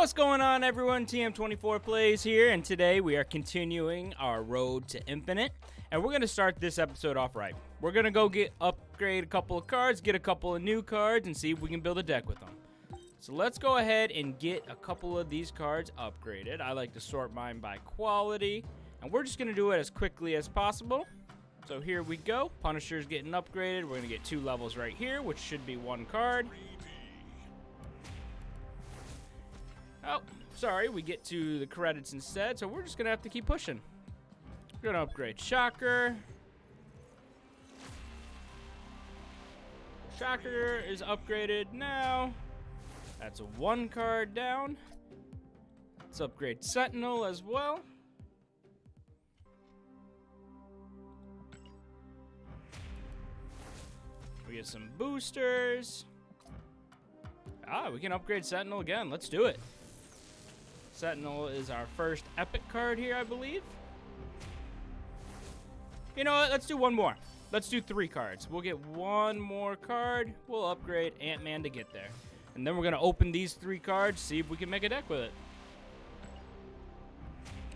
What's going on, everyone? TM24 Plays here, and today we are continuing our road to infinite, and we're going to start this episode off right. We're going to go upgrade a couple of cards, get a couple of new cards, and see if we can build a deck with them. So let's go ahead and get a couple of these cards upgraded. I like to sort mine by quality, and we're just going to do it as quickly as possible. So here we go. Punisher's getting upgraded. We're going to get 2 levels right here, which should be 1 card. Oh, sorry, we get to the credits instead, so we're just going to have to keep pushing. We're going to upgrade Shocker. Shocker is upgraded now. That's 1 card down. Let's upgrade Sentinel as well. We get some boosters. We can upgrade Sentinel again. Let's do it. Sentinel is our first epic card here, I believe. You know what? Let's do 1 more. Let's do 3 cards. We'll get 1 more card. We'll upgrade Ant-Man to get there. And then we're going to open these 3 cards, see if we can make a deck with it.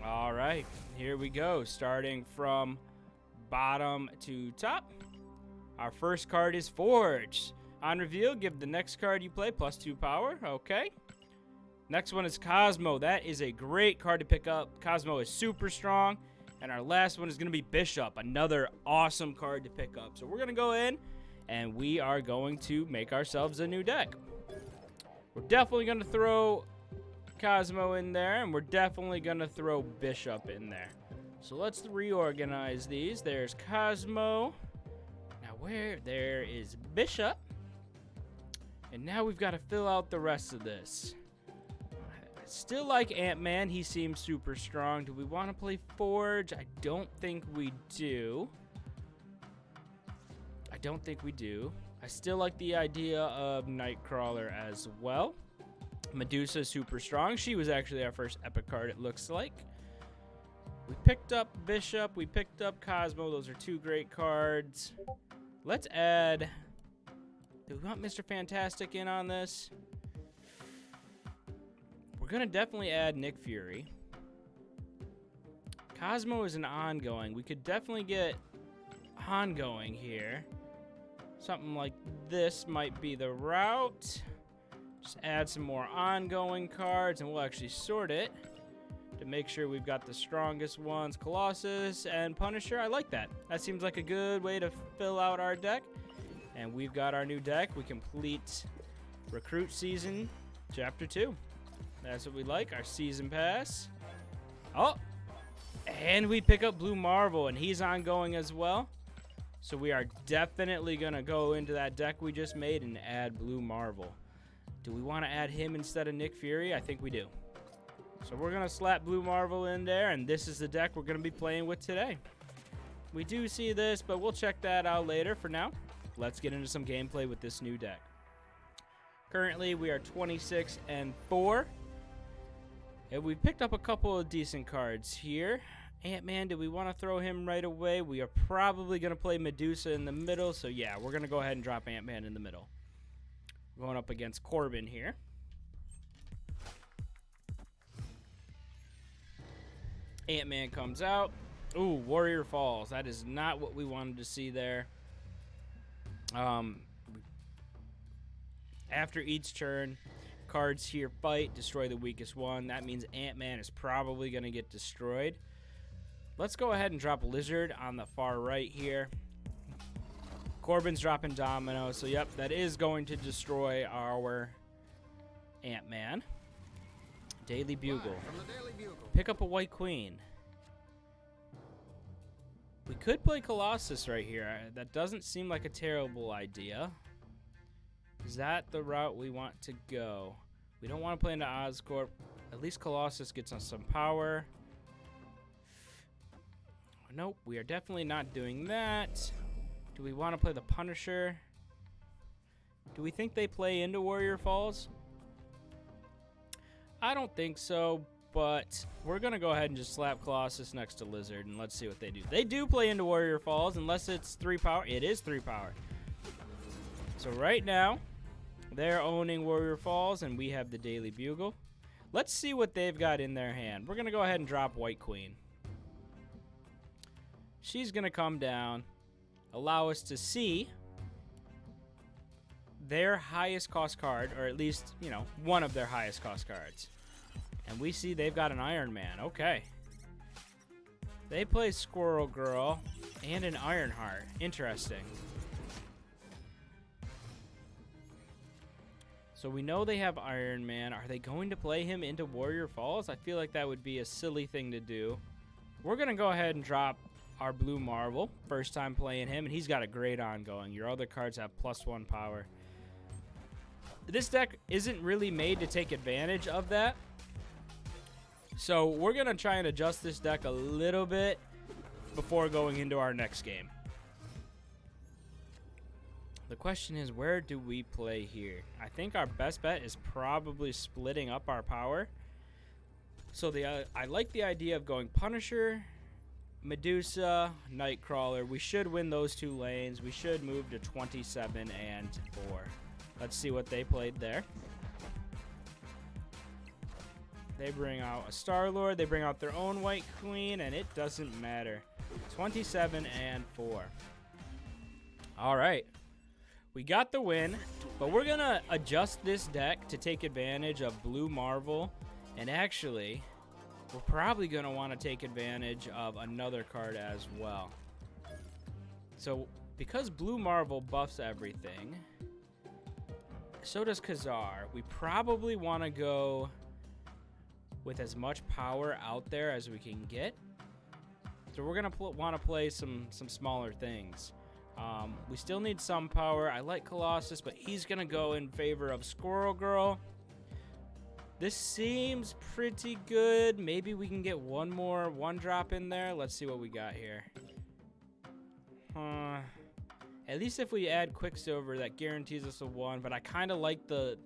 All right. Here we go. Starting from bottom to top. Our first card is Forge. On reveal, give the next card you play +2 power. Okay. Next one is Cosmo. That is a great card to pick up. Cosmo is super strong. And our last one is going to be Bishop. Another awesome card to pick up. So we're going to go in, and we are going to make ourselves a new deck. We're definitely going to throw Cosmo in there, and we're definitely going to throw Bishop in there. So let's reorganize these. There's Cosmo. Now there is Bishop. And now we've got to fill out the rest of this. Still like Ant-Man. He seems super strong. Do we want to play Forge? I don't think we do. I still like the idea of Nightcrawler as well. Medusa is super strong. She was actually our first epic card, it looks like. We picked up Bishop. We picked up Cosmo. Those are 2 great cards. Let's add... Do we want Mr. Fantastic in on this? We're going to definitely add Nick Fury. Cosmo is an ongoing. We could definitely get ongoing here. Something like this might be the route. Just add some more ongoing cards, and we'll actually sort it to make sure we've got the strongest ones. Colossus and Punisher. I like that. That seems like a good way to fill out our deck. And we've got our new deck. We complete Recruit Season Chapter 2. That's what we like, our Season Pass. Oh, and we pick up Blue Marvel, and he's ongoing as well. So we are definitely going to go into that deck we just made and add Blue Marvel. Do we want to add him instead of Nick Fury? I think we do. So we're going to slap Blue Marvel in there, and this is the deck we're going to be playing with today. We do see this, but we'll check that out later. For now, let's get into some gameplay with this new deck. Currently, we are 26-4. And we've picked up a couple of decent cards here. Ant-Man, do we want to throw him right away? We are probably going to play Medusa in the middle. So, yeah, we're going to go ahead and drop Ant-Man in the middle. We're going up against Corbin here. Ant-Man comes out. Ooh, Warrior Falls. That is not what we wanted to see there. After each turn, cards here fight, destroy the weakest one. That means Ant-Man is probably going to get destroyed. Let's go ahead and drop Lizard on the far right here. Corbin's dropping Domino, so yep, that is going to destroy our Ant-Man. Daily Bugle. Pick up a White Queen. We could play Colossus right here. That doesn't seem like a terrible idea. Is that the route we want to go? We don't want to play into Oscorp. At least Colossus gets us some power. Nope, we are definitely not doing that. Do we want to play the Punisher? Do we think they play into Warrior Falls? I don't think so, but we're going to go ahead and just slap Colossus next to Lizard, and let's see what they do. They do play into Warrior Falls, unless it's 3 power. It is 3 power. So right now, they're owning Warrior Falls, and we have the Daily Bugle. Let's see what they've got in their hand. We're going to go ahead and drop White Queen. She's going to come down, allow us to see their highest cost card, or at least, you know, one of their highest cost cards. And we see they've got an Iron Man. Okay. They play Squirrel Girl and an Ironheart. Interesting. So we know they have Iron Man. Are they going to play him into Warrior Falls? I feel like that would be a silly thing to do. We're going to go ahead and drop our Blue Marvel. First time playing him, and he's got a great ongoing. Your other cards have +1 power. This deck isn't really made to take advantage of that. So we're going to try and adjust this deck a little bit before going into our next game. The question is, where do we play here? I think our best bet is probably splitting up our power. So I like the idea of going Punisher, Medusa, Nightcrawler. We should win those 2 lanes. We should move to 27 and 4. Let's see what they played there. They bring out a Star-Lord. They bring out their own White Queen, and it doesn't matter. 27 and 4. All right. We got the win, but we're going to adjust this deck to take advantage of Blue Marvel. And actually, we're probably going to want to take advantage of another card as well. So, because Blue Marvel buffs everything, so does Khazar. We probably want to go with as much power out there as we can get. So we're going to want to play some smaller things. We still need some power. I like Colossus, but he's going to go in favor of Squirrel Girl. This seems pretty good. Maybe we can get one more 1-drop in there. Let's see what we got here. At least if we add Quicksilver, that guarantees us a 1. But I kind of like the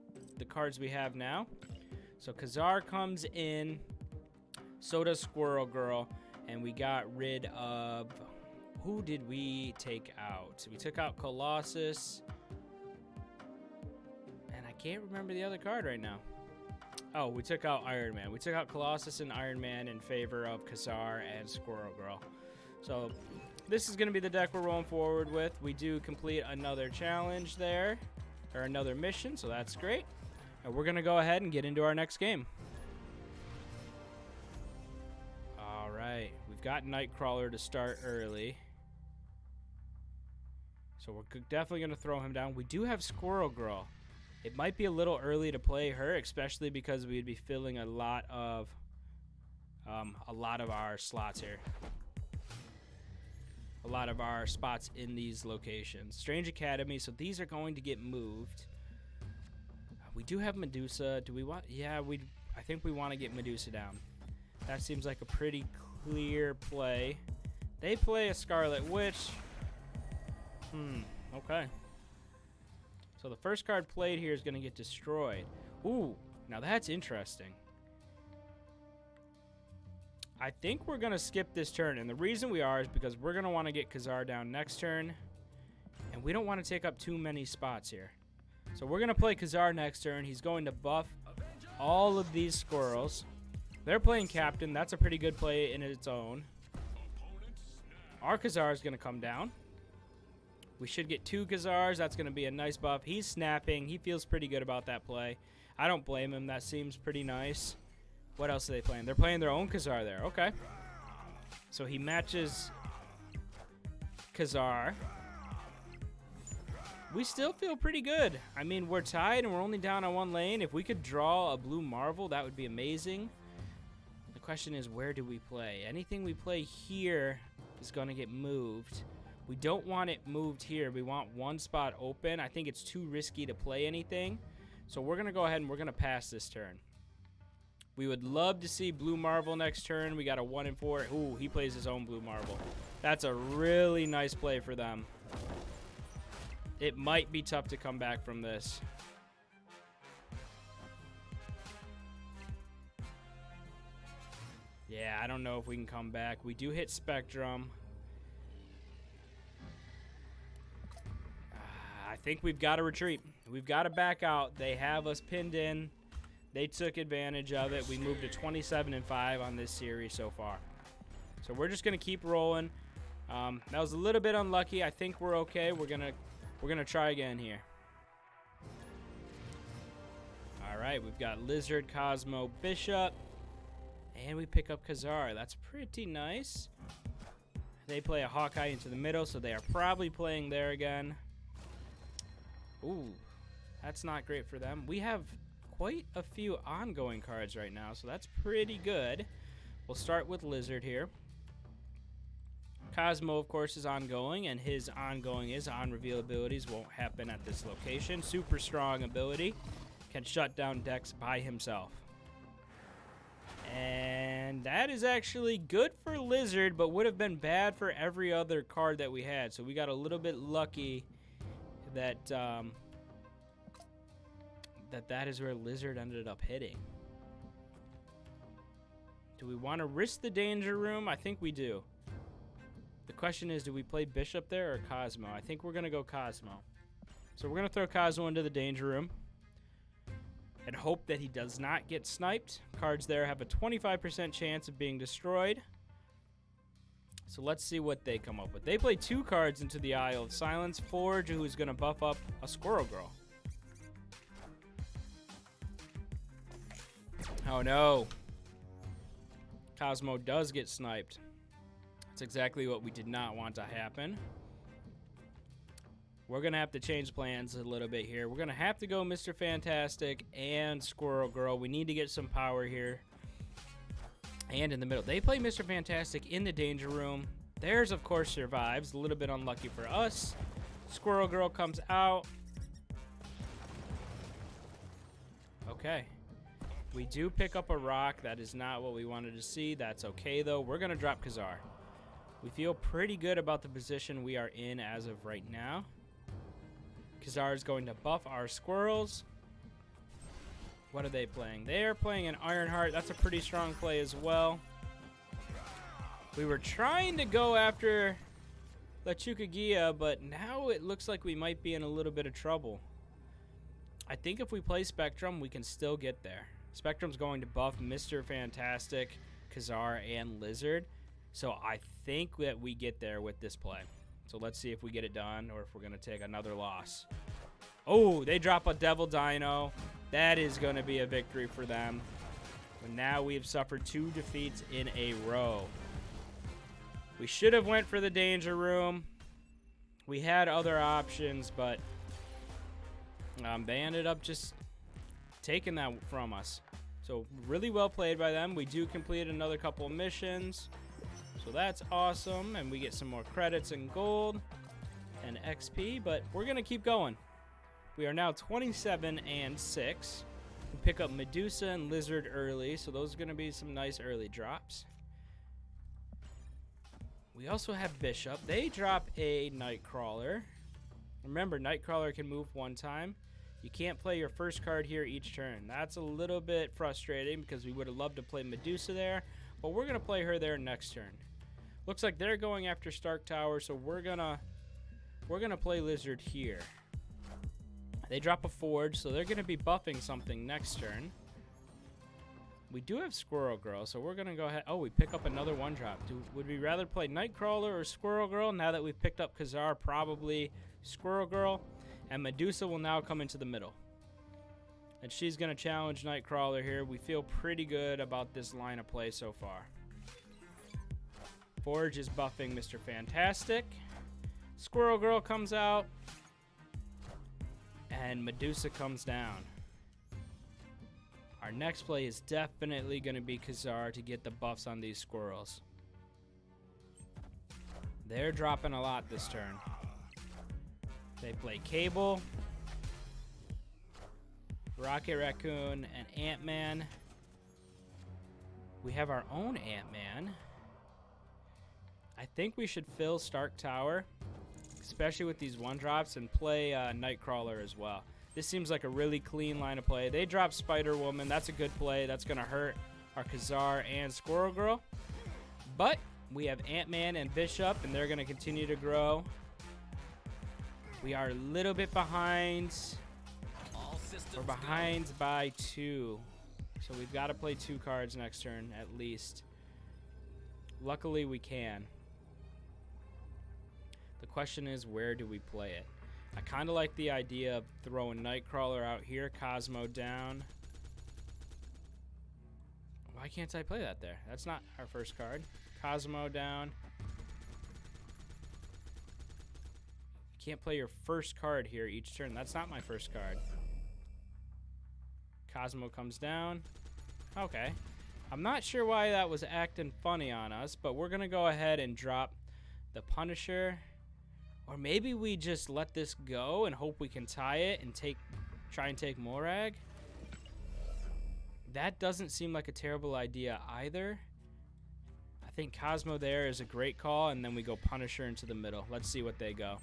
cards we have now. So Khazar comes in. So does Squirrel Girl. And we got rid of... Who did we take out? We took out Colossus. And I can't remember the other card right now. Oh, we took out Iron Man. We took out Colossus and Iron Man in favor of Khazar and Squirrel Girl. So this is going to be the deck we're rolling forward with. We do complete another challenge there, or another mission, so that's great. And we're going to go ahead and get into our next game. All right, we've got Nightcrawler to start early. So we're definitely going to throw him down. We do have Squirrel Girl. It might be a little early to play her, especially because we'd be filling a lot of our slots here. A lot of our spots in these locations. Strange Academy, so these are going to get moved. We do have Medusa. Do we want... Yeah, I think we want to get Medusa down. That seems like a pretty clear play. They play a Scarlet Witch. Okay. So the first card played here is going to get destroyed. Ooh, now that's interesting. I think we're going to skip this turn, and the reason we are is because we're going to want to get Khazar down next turn, and we don't want to take up too many spots here. So we're going to play Khazar next turn. He's going to buff all of these squirrels. They're playing Captain. That's a pretty good play in its own. Our Khazar is going to come down. We should get 2 Khazars. That's going to be a nice buff. He's snapping. He feels pretty good about that play. I don't blame him. That seems pretty nice. What else are they playing? They're playing their own Khazar there. Okay. So he matches Khazar. We still feel pretty good. I mean, we're tied and we're only down on 1 lane. If we could draw a Blue Marvel, that would be amazing. The question is, where do we play? Anything we play here is going to get moved. We don't want it moved here. We want 1 spot open. I think it's too risky to play anything. So we're going to go ahead and we're going to pass this turn. We would love to see Blue Marvel next turn. We got a 1 and 4. Ooh, he plays his own Blue Marvel. That's a really nice play for them. It might be tough to come back from this. Yeah, I don't know if we can come back. We do hit Spectrum. I think we've got to retreat. We've got to back out. They have us pinned in. They took advantage of it. We moved to 27-5 on this series so far. So we're just gonna keep rolling. That was a little bit unlucky. I think we're okay. We're gonna try again here. All right, we've got Lizard, Cosmo, Bishop, and we pick up Khazar. That's pretty nice. They play a Hawkeye into the middle, so they are probably playing there again. Ooh, that's not great for them. We have quite a few ongoing cards right now, so that's pretty good. We'll start with Lizard here. Cosmo, of course, is ongoing, and his ongoing is on-reveal abilities won't happen at this location. Super strong ability. Can shut down decks by himself. And that is actually good for Lizard, but would have been bad for every other card that we had. So we got a little bit lucky that that is where Lizard ended up hitting. Do we want to risk the danger room? I think we do. The question is, do we play Bishop there or Cosmo? I think we're going to go Cosmo. So we're going to throw Cosmo into the danger room and hope that he does not get sniped. Cards there have a 25% chance of being destroyed. So let's see what they come up with. They play 2 cards into the Isle of Silence. Forge, who's going to buff up a Squirrel Girl. Oh no. Cosmo does get sniped. That's exactly what we did not want to happen. We're going to have to change plans a little bit here. We're going to have to go Mr. Fantastic and Squirrel Girl. We need to get some power here. And in the middle. They play Mr. Fantastic in the danger room. Theirs, of course, survives. A little bit unlucky for us. Squirrel Girl comes out. Okay. We do pick up a rock. That is not what we wanted to see. That's okay, though. We're going to drop Khazar. We feel pretty good about the position we are in as of right now. Khazar is going to buff our squirrels. What are they playing? They are playing an Ironheart. That's a pretty strong play as well. We were trying to go after Lechukagia, but now it looks like we might be in a little bit of trouble. I think if we play Spectrum, we can still get there. Spectrum's going to buff Mr. Fantastic, Khazar, and Lizard. So I think that we get there with this play. So let's see if we get it done or if we're going to take another loss. Oh, they drop a Devil Dino. That is going to be a victory for them. But now we've suffered 2 defeats in a row. We should have went for the danger room. We had other options, but they ended up just taking that from us. So really well played by them. We do complete another couple of missions. So that's awesome, and we get some more credits and gold and XP, but we're going to keep going. We are now 27-6. We pick up Medusa and Lizard early, so those are going to be some nice early drops. We also have Bishop. They drop a Nightcrawler. Remember, Nightcrawler can move 1 time. You can't play your first card here each turn. That's a little bit frustrating because we would have loved to play Medusa there, but we're going to play her there next turn. Looks like they're going after Stark Tower, so we're gonna play Lizard here. They drop a Forge, so they're gonna be buffing something next turn. We do have Squirrel Girl, so we're gonna go ahead. Oh, we pick up another 1-drop. Would we rather play Nightcrawler or Squirrel Girl? Now that we've picked up Khazar, probably Squirrel Girl. And Medusa will now come into the middle. And she's gonna challenge Nightcrawler here. We feel pretty good about this line of play so far. Forge is buffing Mr. Fantastic. Squirrel Girl comes out. And Medusa comes down. Our next play is definitely going to be Khazar to get the buffs on these squirrels. They're dropping a lot this turn. They play Cable, Rocket Raccoon, and Ant-Man. We have our own Ant-Man. I think we should fill Stark Tower, especially with these 1-drops, and play Nightcrawler as well. This seems like a really clean line of play. They drop Spider-Woman. That's a good play. That's going to hurt our Khazar and Squirrel Girl. But we have Ant-Man and Bishop, and they're going to continue to grow. We are a little bit behind. We're behind by 2. So we've got to play 2 cards next turn at least. Luckily, we can. The question is, where do we play it? I kind of like the idea of throwing Nightcrawler out here, Cosmo down. Why can't I play that there? That's not our first card. Cosmo down. You can't play your first card here each turn. That's not my first card. Cosmo comes down. Okay. I'm not sure why that was acting funny on us, but we're going to go ahead and drop the Punisher. Or maybe we just let this go and hope we can tie it and try and take Morag. That doesn't seem like a terrible idea either. I think Cosmo there is a great call, and then we go Punisher into the middle. Let's see what they go.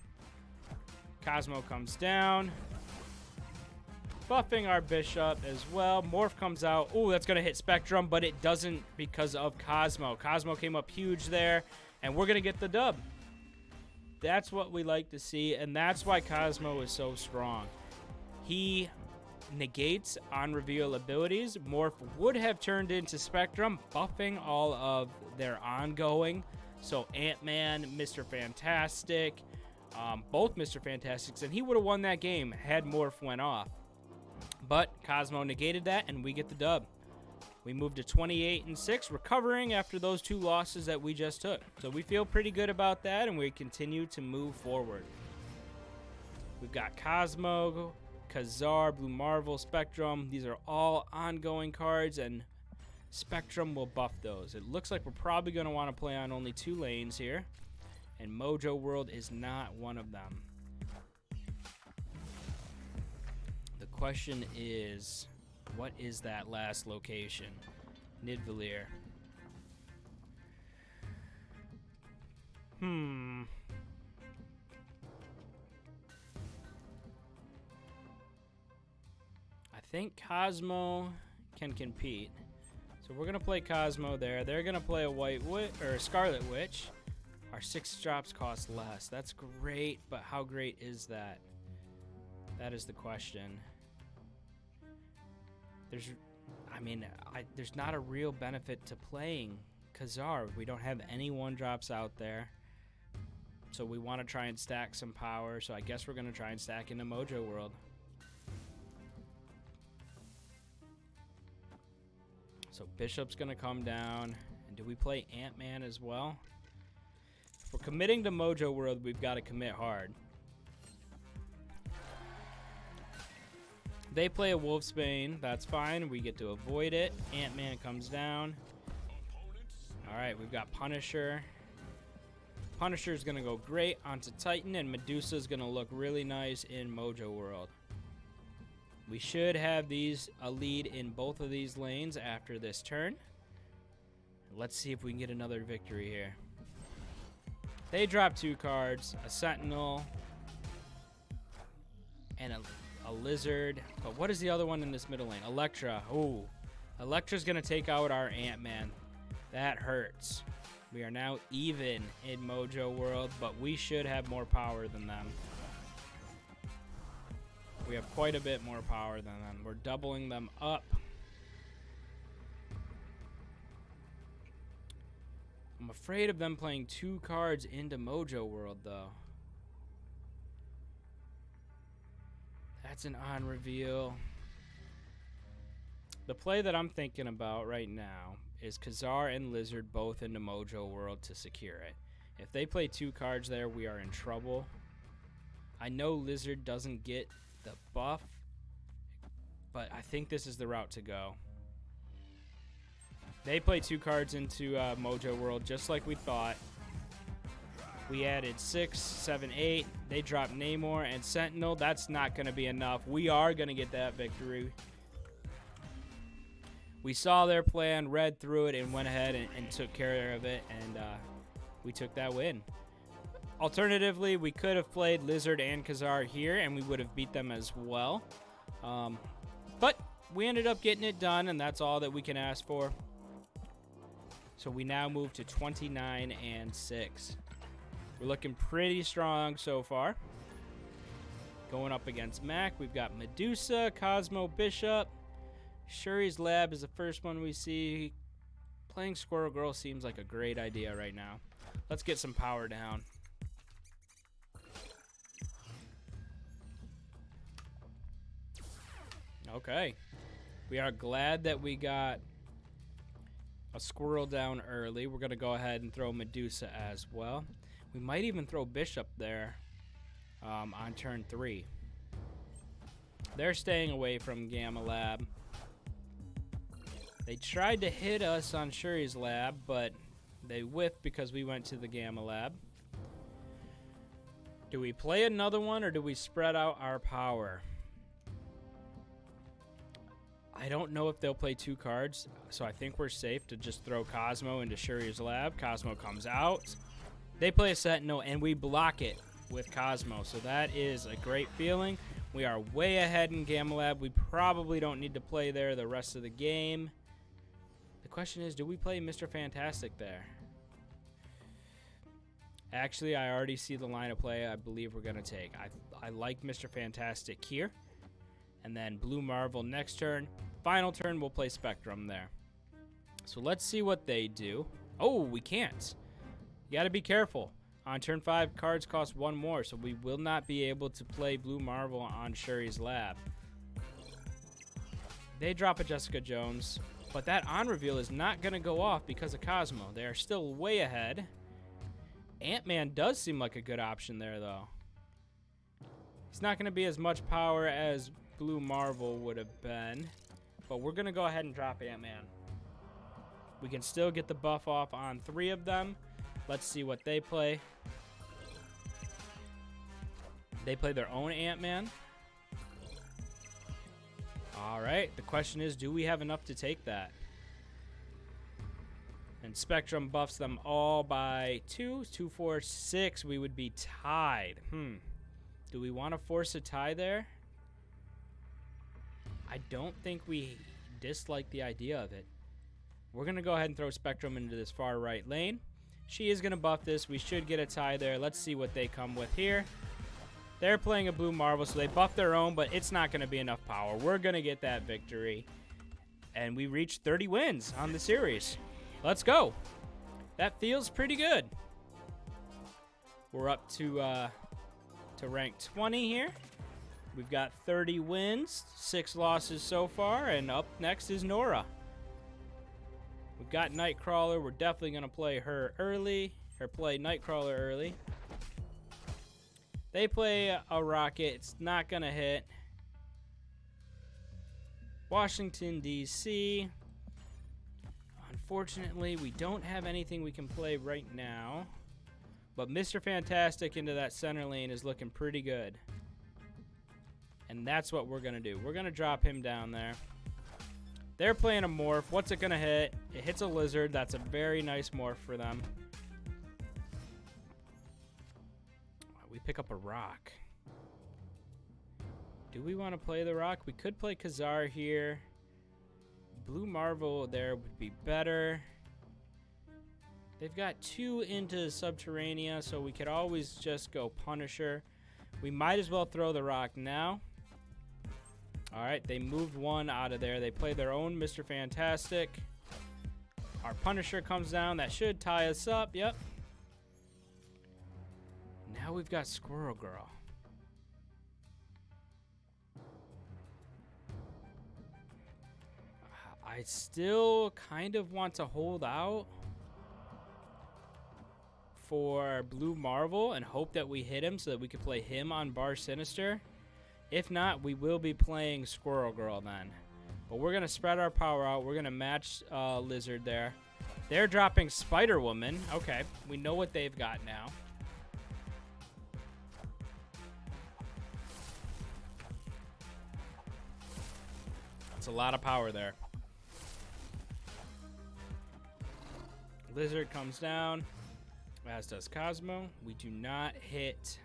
Cosmo comes down. Buffing our Bishop as well. Morph comes out. Oh, that's going to hit Spectrum, but it doesn't because of Cosmo. Cosmo came up huge there, and we're going to get the dub. That's what we like to see, and that's why Cosmo is so strong. He negates on reveal abilities. Morph would have turned into Spectrum, buffing all of their ongoing. So Ant-Man, Mr. Fantastic, both Mr. Fantastics, and he would have won that game had Morph went off. But Cosmo negated that, and we get the dub. We moved to 28-6, recovering after those 2 losses that we just took. So we feel pretty good about that, and we continue to move forward. We've got Cosmo, Kazar, Blue Marvel, Spectrum. These are all ongoing cards, and Spectrum will buff those. It looks like we're probably going to want to play on only 2 lanes here, and Mojo World is not one of them. The question is, what is that last location? Nidavellir. I think Cosmo can compete. So we're going to play Cosmo there. They're going to play a White Witch or a Scarlet Witch. Our 6 drops cost less. That's great, but how great is that? That is the question. There's not a real benefit to playing Kazar. We don't have any 1-drops out there. So we want to try and stack some power. So I guess we're going to try and stack into Mojo World. So Bishop's going to come down. And do we play Ant-Man as well? If we're committing to Mojo World, we've got to commit hard. They play a Wolfsbane. That's fine. We get to avoid it. Ant-Man comes down. All right, we've got Punisher. Punisher's going to go great onto Titan, and Medusa's going to look really nice in Mojo World. We should have a lead in both of these lanes after this turn. Let's see if we can get another victory here. They drop 2 cards, a Sentinel and a Lizard. But what is the other one in this middle lane? Elektra. Oh, Elektra's going to take out our Ant-Man. That hurts. We are now even in Mojo World, but we should have more power than them. We have quite a bit more power than them. We're doubling them up. I'm afraid of them playing 2 cards into Mojo World, though. That's an on reveal. The play that I'm thinking about right now is Kazar and Lizard both into Mojo World to secure it. If they play 2 cards there, we are in trouble. I know Lizard doesn't get the buff, but I think this is the route to go. They play 2 cards into Mojo World just like we thought. We added 6, 7, 8. They dropped Namor and Sentinel. That's not going to be enough. We are going to get that victory. We saw their plan, read through it, and went ahead and took care of it, and we took that win. Alternatively, we could have played Lizard and Kazar here, and we would have beat them as well. But we ended up getting it done, and that's all that we can ask for. So we now move to 29-6. We're looking pretty strong so far. Going up against Mac, we've got Medusa, Cosmo, Bishop. Shuri's Lab is the first one we see. Playing Squirrel Girl seems like a great idea right now. Let's get some power down. Okay. We are glad that we got a squirrel down early. We're going to go ahead and throw Medusa as well. We might even throw Bishop there on turn 3. They're staying away from Gamma Lab. They tried to hit us on Shuri's Lab, but they whiffed because we went to the Gamma Lab. Do we play another one or do we spread out our power? I don't know if they'll play 2 cards, so I think we're safe to just throw Cosmo into Shuri's Lab. Cosmo comes out. They play a Sentinel, and we block it with Cosmo, so that is a great feeling. We are way ahead in Gamma Lab. We probably don't need to play there the rest of the game. The question is, do we play Mr. Fantastic there? Actually, I already see the line of play I believe we're going to take. I like Mr. Fantastic here. And then Blue Marvel next turn. Final turn, we'll play Spectrum there. So let's see what they do. Oh, we can't. You got to be careful. On turn 5, cards cost 1 more, so we will not be able to play Blue Marvel on Shuri's Lab. They drop a Jessica Jones, but that on-reveal is not going to go off because of Cosmo. They are still way ahead. Ant-Man does seem like a good option there, though. He's not going to be as much power as Blue Marvel would have been, but we're going to go ahead and drop Ant-Man. We can still get the buff off on 3 of them. Let's see what they play. They play their own Ant-Man. All right, the question is, do we have enough to take that? And Spectrum buffs them all by 2, 2, 4, 6. We would be tied. Do we want to force a tie there? I don't think we dislike the idea of it. We're going to go ahead and throw Spectrum into this far right lane. She is going to buff this. We should get a tie there. Let's see what they come with here. They're playing a Blue Marvel, so they buff their own, but it's not going to be enough power. We're going to get that victory. And we reached 30 wins on the series. Let's go. That feels pretty good. We're up to rank 20 here. We've got 30 wins, 6 losses so far, and up next is Nora. We've got Nightcrawler. We're definitely going to play her early, or play Nightcrawler early. They play a Rocket. It's not going to hit. Washington, D.C. Unfortunately, we don't have anything we can play right now. But Mr. Fantastic into that center lane is looking pretty good. And that's what we're going to do. We're going to drop him down there. They're playing a Morph. What's it going to hit? It hits a Lizard. That's a very nice Morph for them. We pick up a Rock. Do we want to play the Rock? We could play Kazar here. Blue Marvel there would be better. They've got 2 into Subterranea, so we could always just go Punisher. We might as well throw the Rock now. All right, they moved 1 out of there. They play their own Mr. Fantastic. Our Punisher comes down. That should tie us up. Yep. Now we've got Squirrel Girl. I still kind of want to hold out for Blue Marvel and hope that we hit him so that we could play him on Bar Sinister. If not, we will be playing Squirrel Girl then. But we're going to spread our power out. We're going to match Lizard there. They're dropping Spider-Woman. Okay, we know what they've got now. That's a lot of power there. Lizard comes down, as does Cosmo. We do not hit...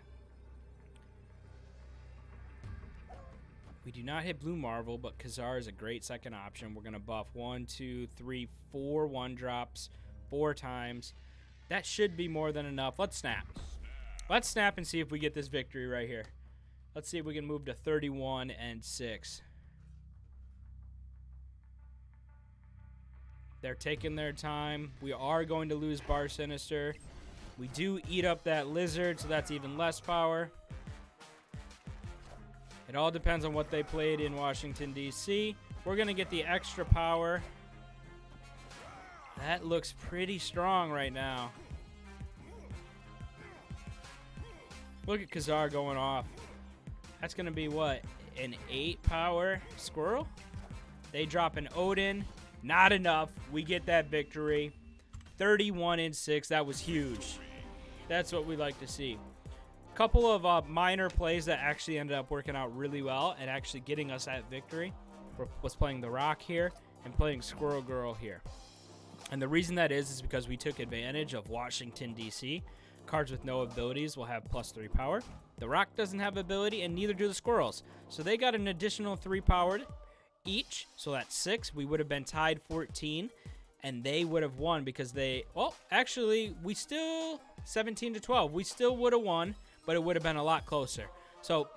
We do not hit Blue Marvel, but Kazar is a great second option. We're going to buff 1, 2, 3, 4 1-drops 4 times. That should be more than enough. Let's snap. Let's snap and see if we get this victory right here. Let's see if we can move to 31 and 6. They're taking their time. We are going to lose Bar Sinister. We do eat up that lizard, so that's even less power. It all depends on what they played in Washington, D.C. We're going to get the extra power. That looks pretty strong right now. Look at Kazar going off. That's going to be what? An 8 power squirrel? They drop an Odin. Not enough. We get that victory. 31-6. That was huge. That's what we like to see. Couple of minor plays that actually ended up working out really well and actually getting us that victory was playing the Rock here and playing Squirrel Girl here. And the reason that is because we took advantage of Washington, D.C. Cards with no abilities will have +3 power. The Rock doesn't have ability, and neither do the Squirrels. So they got an additional 3 powered each, so that's 6. We would have been tied 14, and they would have won because they... Well, actually, we still... 17-12. We still would have won, but it would have been a lot closer. So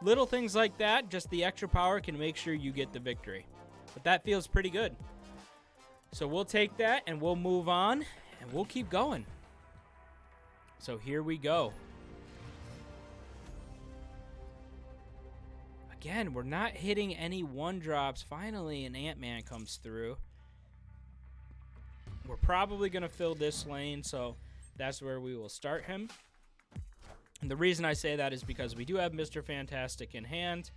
little things like that, just the extra power can make sure you get the victory. But that feels pretty good. So we'll take that, and we'll move on, and we'll keep going. So here we go. Again, we're not hitting any 1-drops. Finally, an Ant-Man comes through. We're probably going to fill this lane, so that's where we will start him. And the reason I say that is because we do have Mr. Fantastic in hand.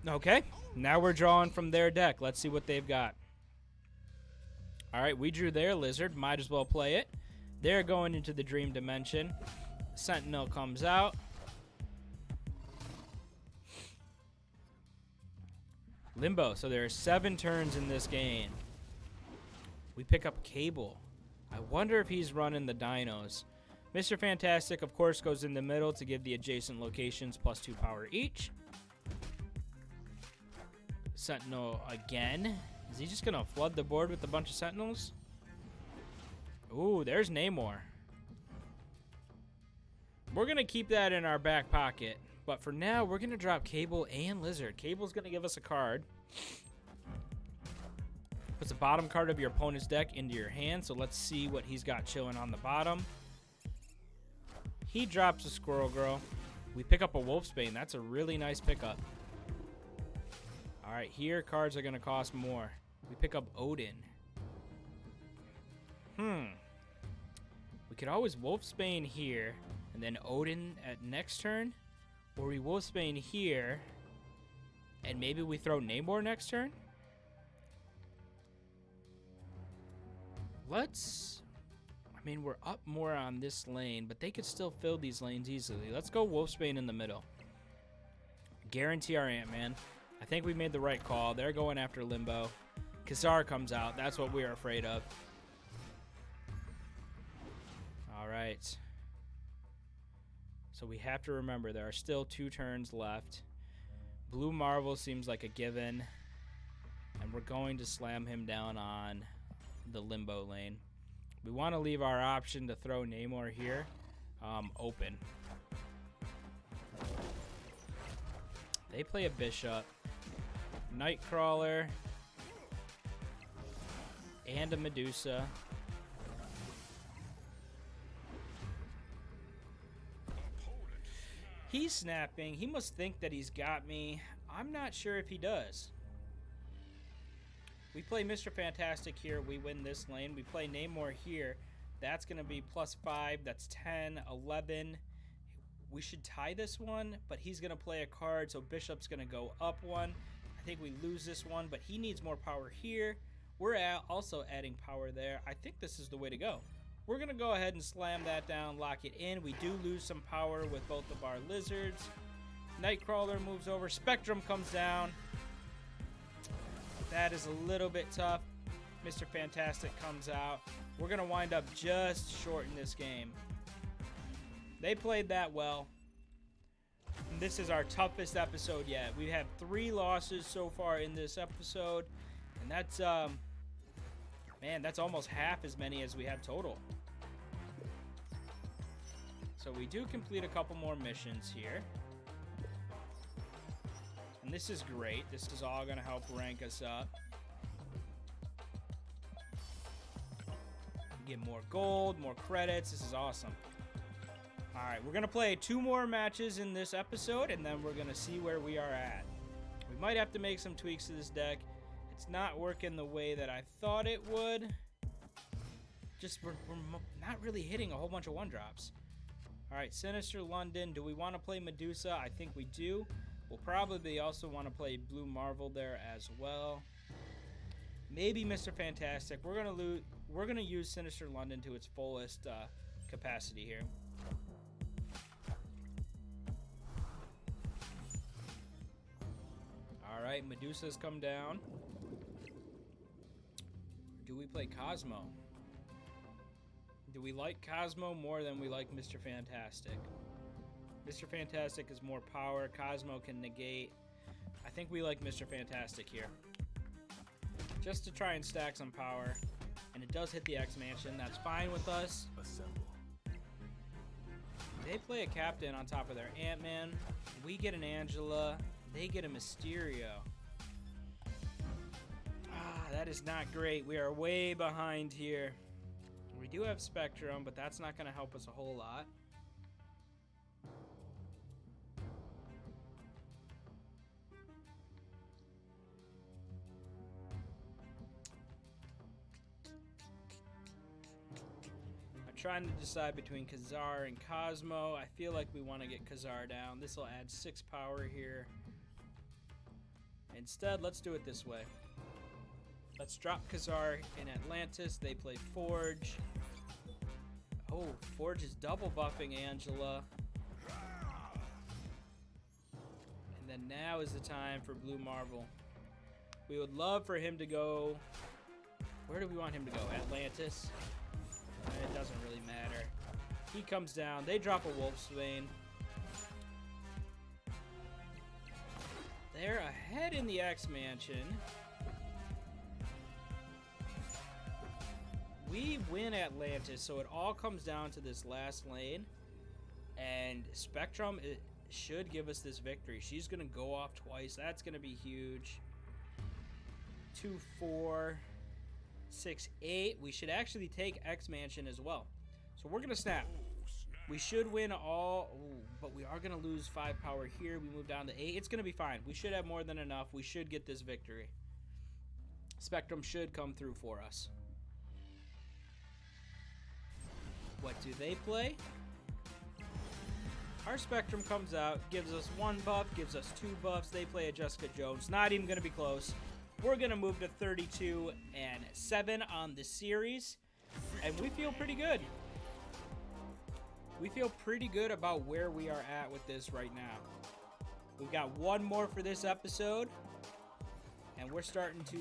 Okay, now we're drawing from their deck. Let's see what they've got. All right, we drew their lizard. Might as well play it. They're going into the Dream Dimension. Sentinel comes out. Limbo. So there are 7 turns in this game. We pick up Cable. I wonder if he's running the dinos. Mr. Fantastic, of course, goes in the middle to give the adjacent locations +2 power each. Sentinel again. Is he just going to flood the board with a bunch of Sentinels? Ooh, there's Namor. We're going to keep that in our back pocket. But for now, we're going to drop Cable and Lizard. Cable's going to give us a card. Puts the bottom card of your opponent's deck into your hand. So let's see what he's got chilling on the bottom. He drops a Squirrel Girl. We pick up a Wolfsbane. That's a really nice pickup. All right, here cards are going to cost more. We pick up Odin. We could always Wolfsbane here and then Odin at next turn. Or we Wolfsbane here and maybe we throw Namor next turn. I mean, we're up more on this lane, but they could still fill these lanes easily. Let's go Wolfsbane in the middle. Guarantee our Ant-Man. I think we made the right call. They're going after Limbo. Kazar comes out. That's what we're afraid of. All right. So we have to remember there are still 2 turns left. Blue Marvel seems like a given. And we're going to slam him down on the Limbo lane. We want to leave our option to throw Namor here open. They play a Bishop, Nightcrawler, and a Medusa. He's snapping. He must think that he's got me. I'm not sure if he does. We play Mr. Fantastic here. We win this lane. We play Namor here. That's going to be +5. That's 10, 11. We should tie this one, but he's going to play a card, so Bishop's going to go up 1. I think we lose this one, but he needs more power here. We're also adding power there. I think this is the way to go. We're going to go ahead and slam that down, lock it in. We do lose some power with both of our lizards. Nightcrawler moves over. Spectrum comes down. That is a little bit tough. Mr. Fantastic comes out. We're going to wind up just short in this game. They played that well. And this is our toughest episode yet. We've had 3 losses so far in this episode. And that's, man, that's almost half as many as we have total. So we do complete a couple more missions here. And this is great. This is all going to help rank us up. get more gold, more credits. This is awesome. All right, we're going to play 2 more matches in this episode, and then we're going to see where we are at. We might have to make some tweaks to this deck. It's not working the way that I thought it would. Just we're not really hitting a whole bunch of 1-drops. All right, Sinister London. Do we want to play Medusa? I think we do. We'll probably also want to play Blue Marvel there as well. Maybe Mr. Fantastic. We're gonna use Sinister London to its fullest capacity here. All right, Medusa's come down. Do we play Cosmo? Do we like Cosmo more than we like Mr. Fantastic? Mr. Fantastic is more power. Cosmo can negate. I think we like Mr. Fantastic here. Just to try and stack some power. And it does hit the X Mansion. That's fine with us. Assemble. They play a Captain on top of their Ant-Man. We get an Angela. They get a Mysterio. That is not great. We are way behind here. We do have Spectrum, but that's not going to help us a whole lot. I'm trying to decide between Kazar and Cosmo. I feel like we want to get Kazar down. This will add 6 power here. Instead, let's do it this way. Let's drop Kazar in Atlantis. They play Forge. Oh, Forge is double buffing Angela. And then now is the time for Blue Marvel. We would love for him to go... Where do we want him to go? Atlantis? It doesn't really matter. He comes down. They drop a Wolfsbane. They're ahead in the X Mansion. We win Atlantis, so it all comes down to this last lane. And Spectrum should give us this victory. She's going to go off twice. That's going to be huge. 2, 4, 6, 8. We should actually take X Mansion as well. So we're going to snap. We should win all, but we are going to lose 5 power here. We move down to 8. It's going to be fine. We should have more than enough. We should get this victory. Spectrum should come through for us. What do they play? Our Spectrum comes out, gives us 1 buff, gives us 2 buffs. They play a Jessica Jones. Not even going to be close. We're going to move to 32-7 on the series. And we feel pretty good. We feel pretty good about where we are at with this right now. We've got 1 more for this episode. And we're starting to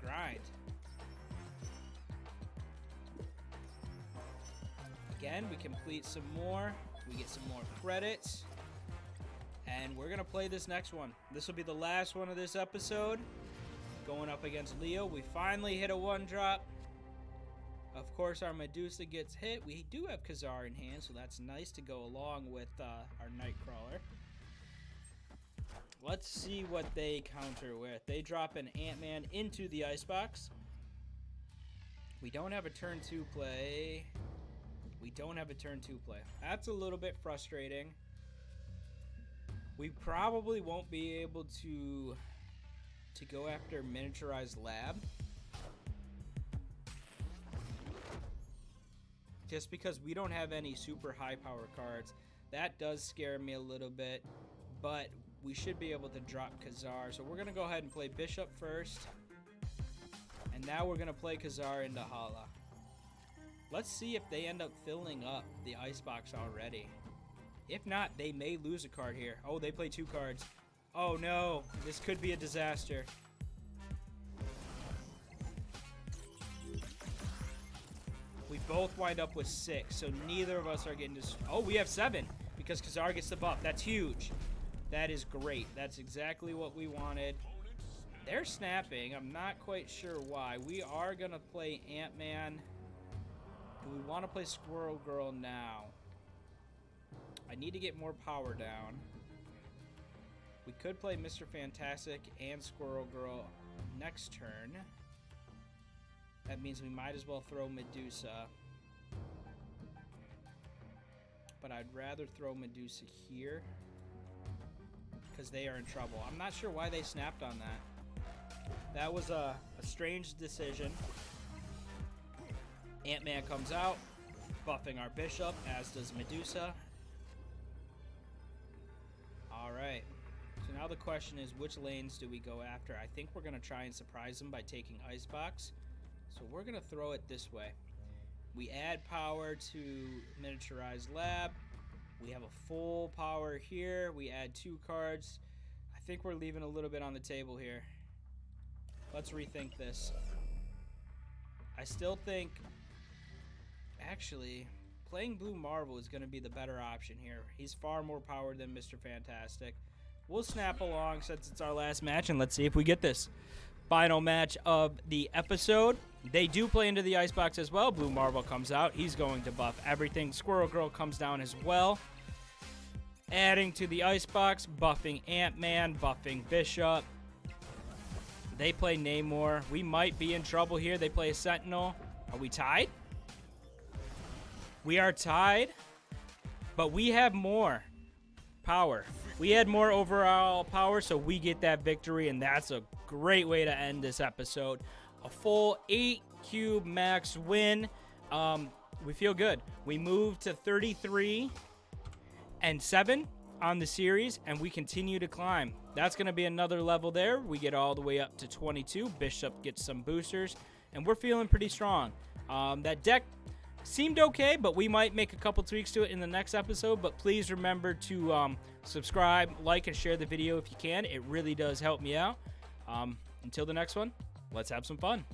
grind. Again, we complete some more. We get some more credits. And we're going to play this next one. This will be the last one of this episode. Going up against Leo. We finally hit a 1-drop. Of course, our Medusa gets hit. We do have Kazar in hand, so that's nice to go along with our Nightcrawler. Let's see what they counter with. They drop an Ant-Man into the Icebox. We don't have a turn 2 play. We don't have a turn 2 play. That's a little bit frustrating. We probably won't be able to go after Miniaturized Lab. Just because we don't have any super high power cards. That does scare me a little bit. But we should be able to drop Kazar. So we're going to go ahead and play Bishop first. And now we're going to play Kazar into Hala. Let's see if they end up filling up the Icebox already. If not, they may lose a card here. Oh, they play 2 cards. Oh no, this could be a disaster. We both wind up with 6, so neither of us are getting this. Oh, we have 7 because Kazar gets the buff. That's huge. That is great. That's exactly what we wanted. They're snapping. I'm not quite sure why. We are going to play Ant-Man. Do we want to play Squirrel Girl now? I need to get more power down. We could play Mr. Fantastic and Squirrel Girl next turn. That means we might as well throw Medusa. But I'd rather throw Medusa here because they are in trouble. I'm not sure why they snapped on that. That was a strange decision. Ant-Man comes out, buffing our Bishop, as does Medusa. Alright. So now the question is, which lanes do we go after? I think we're going to try and surprise them by taking Icebox. So we're going to throw it this way. We add power to Miniaturized Lab. We have a full power here. We add 2 cards. I think we're leaving a little bit on the table here. Let's rethink this. I still think, actually, playing Blue Marvel is going to be the better option here. He's far more powered than Mr. Fantastic. We'll snap along since it's our last match, and let's see if we get this. Final match of the episode. They do play into the Icebox as well. Blue Marvel comes out. He's going to buff everything. Squirrel Girl comes down as well. Adding to the Icebox, buffing Ant-Man, buffing Bishop. They play Namor. We might be in trouble here. They play a Sentinel. Are we tied? We are tied, but we have more power. We had more overall power, so we get that victory, and that's a great way to end this episode. A full 8 cube max win. We feel good. We moved to 33-7 on the series, and we continue to climb. That's going to be another level there. We get all the way up to 22. Bishop gets some boosters, and we're feeling pretty strong. That deck seemed okay, but we might make a couple tweaks to it in the next episode. But please remember to subscribe, like, and share the video if you can. It really does help me out. Until the next one, let's have some fun.